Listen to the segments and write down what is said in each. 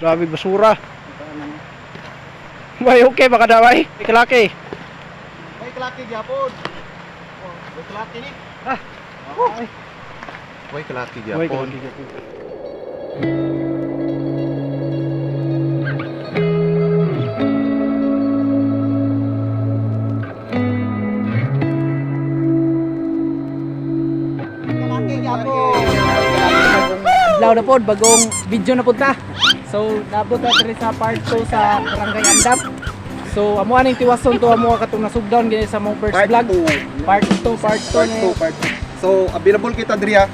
Grabe basura. Way okay baka daway. Kalaki. May kalaki gyapon. Oh, may kalaki ni. Ah. Okay. May kalaki Way gyapon. kalaki. Kalaki gyapon. Adlaw na pod bagong video na pod ta. So nabot na diri sa part 2 sa Barangay Andap. So amo aning tiwason to amo katong nasugdaon gani sa mong first Part vlog. two. Part 2 Part 2. So, available kita diri ha.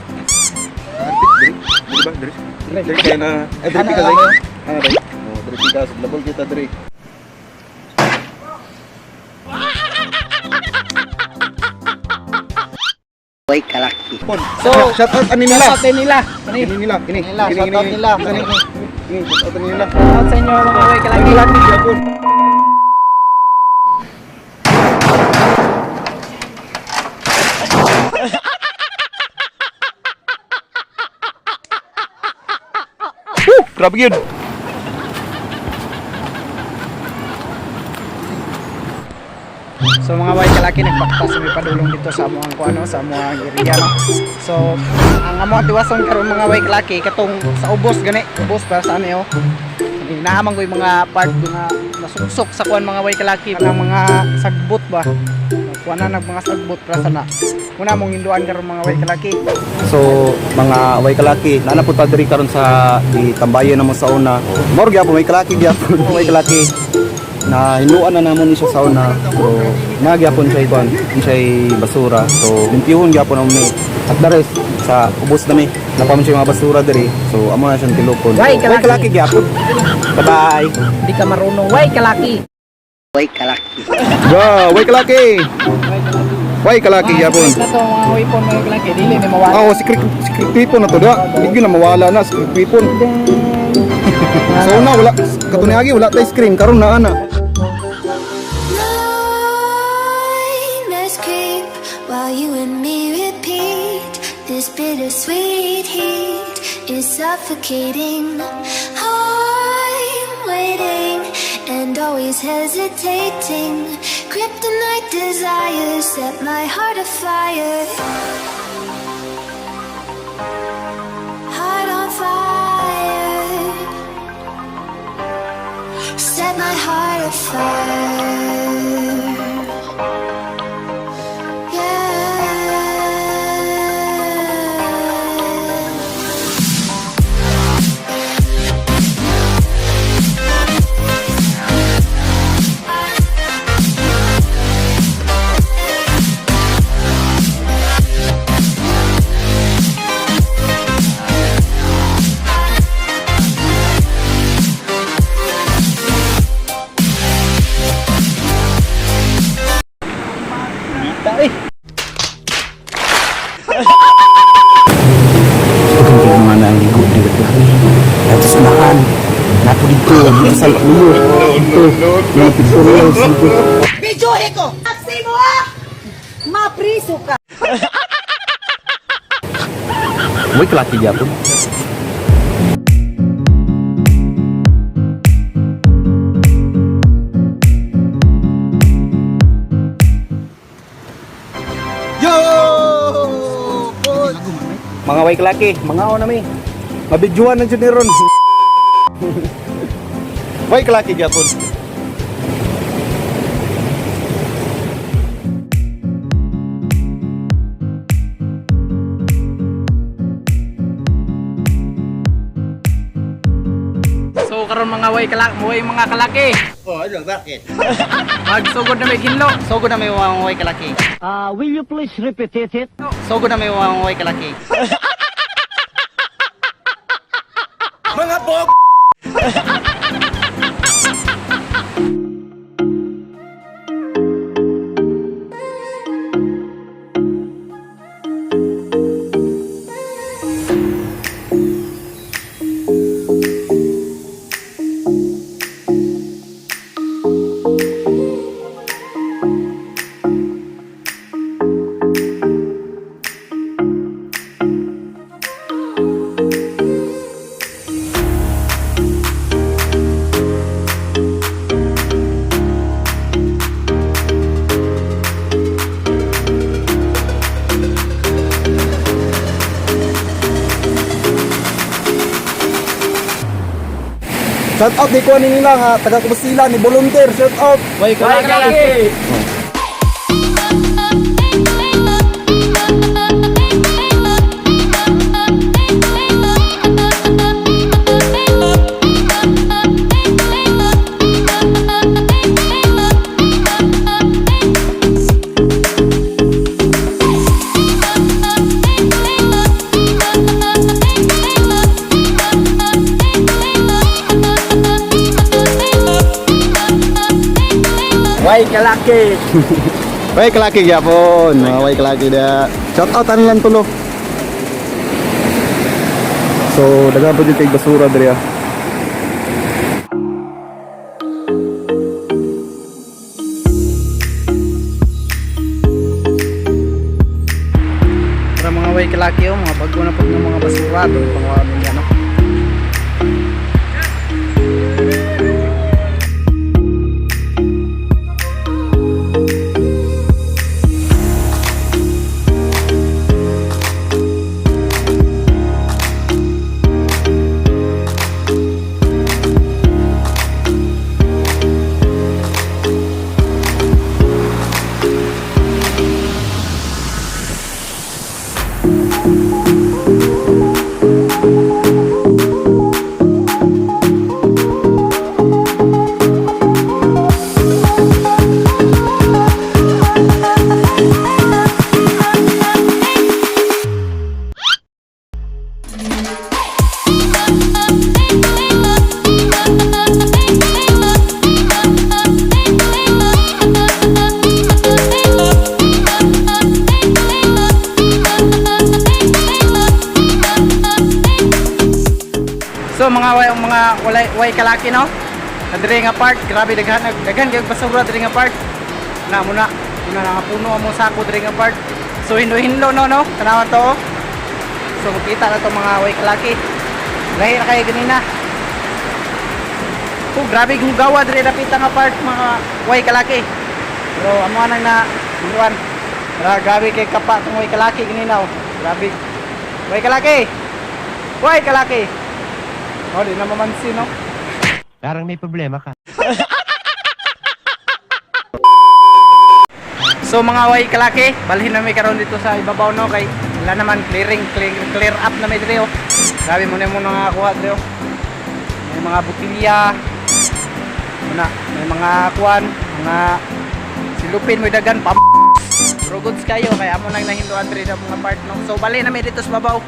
Diri ba? Diri. Diri kay na. Diri ka dai. Ano dai? Oh, diri kita available kita diri. Way kalaki. So, shout out ani nila. Shout out nila. Kani. Kini nila, kini. Shout out nila. Kini. Kini, shout out nila. Shout out sa inyo mga way kalaki. Kalaki gyapon. Grabe yun. So mga way kalaki nagpaktas mi padulong dito sa amuang kuano sa amuang area no. So ang amo tiwason karon mga way kalaki katong sa ubos gani, ubos para sa ano Inaamang ko yung mga part nga nasuksok sa kuan mga way kalaki ng mga sagbot ba. Kuan na mga sagbot para sana. Una mong hinduan karon mga way kalaki. So mga way kalaki, nana po ta diri karon sa gitambayan namo sa una. Mao gyapon may kalaki gyapon, way kalaki. Na hinuan na namon ni siya sa una. Pero nagyapon siya ikon, siya basura. So limpyuhon gyapon namo ni. At the rest sa ubos nami, napamon siya mga basura diri. So amo na siyang tilupon. Way kalaki gyapon. Bye-bye. Di ka marunong way kalaki. Way kalaki. Go, way kalaki. Way kalaki gyapon. Na to mga way pon mga kalaki dili ni mawala. Oh, si Kripipon na to da. Hindi na mawala na si Kripipon. So una wala katunagi wala tay screen karon na ana. Nightmares creep while you and me repeat. This bittersweet heat is suffocating. I'm waiting and always hesitating. Kryptonite desires set my heart afire. Heart on fire. Set my heart afire. Mana ang ligo di lagi. At sunahan. Napo dito, sa ulo. Bijuhe ko! Aksi mo ah! Mapriso ka! Way kalaki gyapon. Yo! Mga way kalaki, mga o nami. Mabidjuan na jud ni ron. Way kalaki gyapon. So karon mga way mga kalaki. Oh, ano bakit? Magsugod na may ginlo. Sugod na may mga way kalaki. Will you please repeat it? Sugod na may mga way kalaki. Mga bog! Shout out ni kuha nila ha, taga Kubasila ni volunteer, shout out. Way kalaki. Way kalaki. Way kalaki gyapon, mga way kalaki dia. Shout out ani lang tulo. So daghan po dito basura diri. Para mga way kalaki oh, mga bago na po ng mga basura doon pang yan no. So mga way kalaki no. Adiri nga part, grabe daghan gyud basura diri nga part. Na muna nga puno mo sako diri nga part. So hinlo no. Tanawan to. Oh. So makita na to mga way kalaki. Lahi na kay ganina. Oh, grabe kung gawa diri dapit nga part mga way kalaki. Pero amo nang na buwan. Grabe kay kapa tong way kalaki ganina oh. Grabe. Way kalaki. Way kalaki. Oh, di na mamansin, no? Parang may problema ka. So mga way kalaki, balhin na may karon dito sa ibabaw no kay wala naman clear up na may diri oh. Sabi mo na mo nakakuha diri oh. May mga butilya. Muna, may mga kuan, mga silupin mo dagan pa. Pero goods kayo kaya amo nang nahinduan diri sa mga part no. So balhin na may dito sa babaw.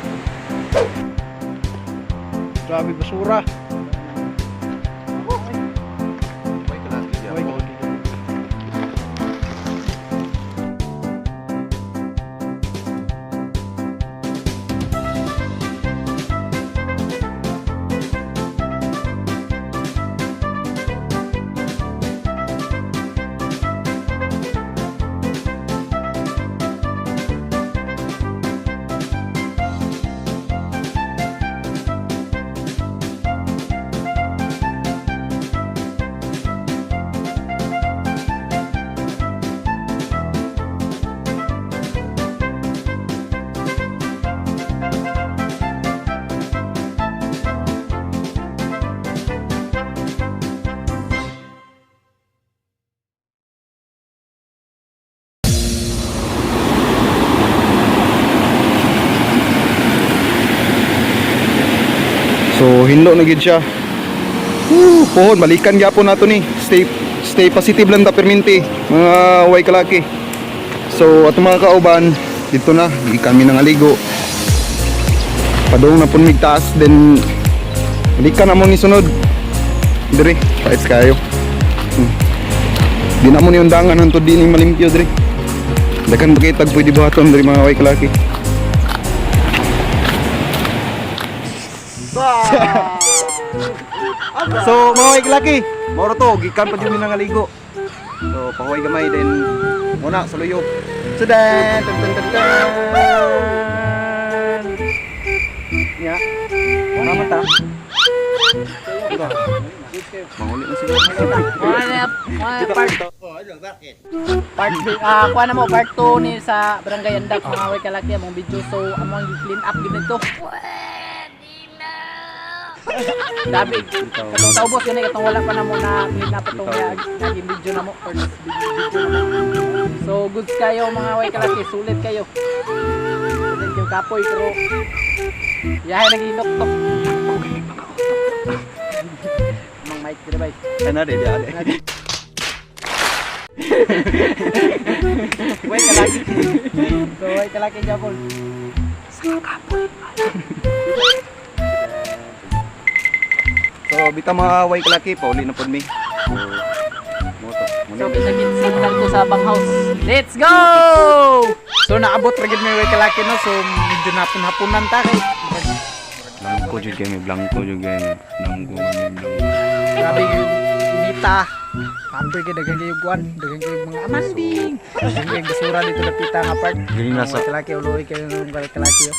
Grabe basura. Way kalaki gyapon. So hinlo na gid siya. Pohon balikan gyapon nato ni. Stay positive lang ta perminti mga way kalaki. So ato mga kauban dito na di kami nangaligo. Padung na pun migtaas then balikan na mo ni sunod. Dire, pais kayo. Di na mo ni undangan hantod di ni malimpyo dire. Dakan bagay pwede buhaton dire mga way kalaki. So mga way kalaki, moro to gikan pa jud mi nangaligo. So pahuway gamay then muna sa luyog. So then ya. Muna mata. Manguli na sila. Kuha na mo part 2 ni sa Barangay Andak mga way kalaki among video. So among clean up gid nito. Dabi. Katong sa ubos gani katong wala pa na mo na pinapatong naging video na mo or video na mo. So goods kayo mga way kalaki, sulit kayo. Sulit yung kapoy pero yahay nag-itok-tok. Mang mic dire bay. Ano di ade. Way kalaki. So way kalaki Japon. So bita mga way kalaki pa uli na pod mi. So kita-kitsin lang ko sa bang house. Let's go! So naabot ra gid may way kalaki no. So medyo napon-haponan ta kay Blanco jud kay blanco jud kay blanco. grabe yung inita. Hampir gid daghang kayong kuan, daghang kayong mga amanding. Daghang kayong basura dito na pita nga part. Dili na sa Way kalaki uloy kayo ng way kalaki yo.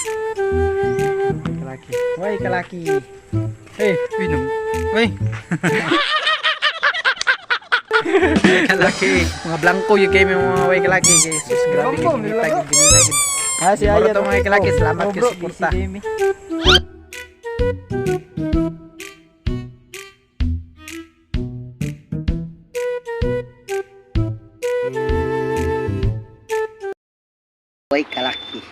Kalaki. Way kalaki. Hey, pinam. Way. Kalaki. Mga blanco yung kayo mga way kalaki. Jesus, grabe yung inita gid ginila gid. Ah, si Moro to mga kalaki, salamat kay suporta.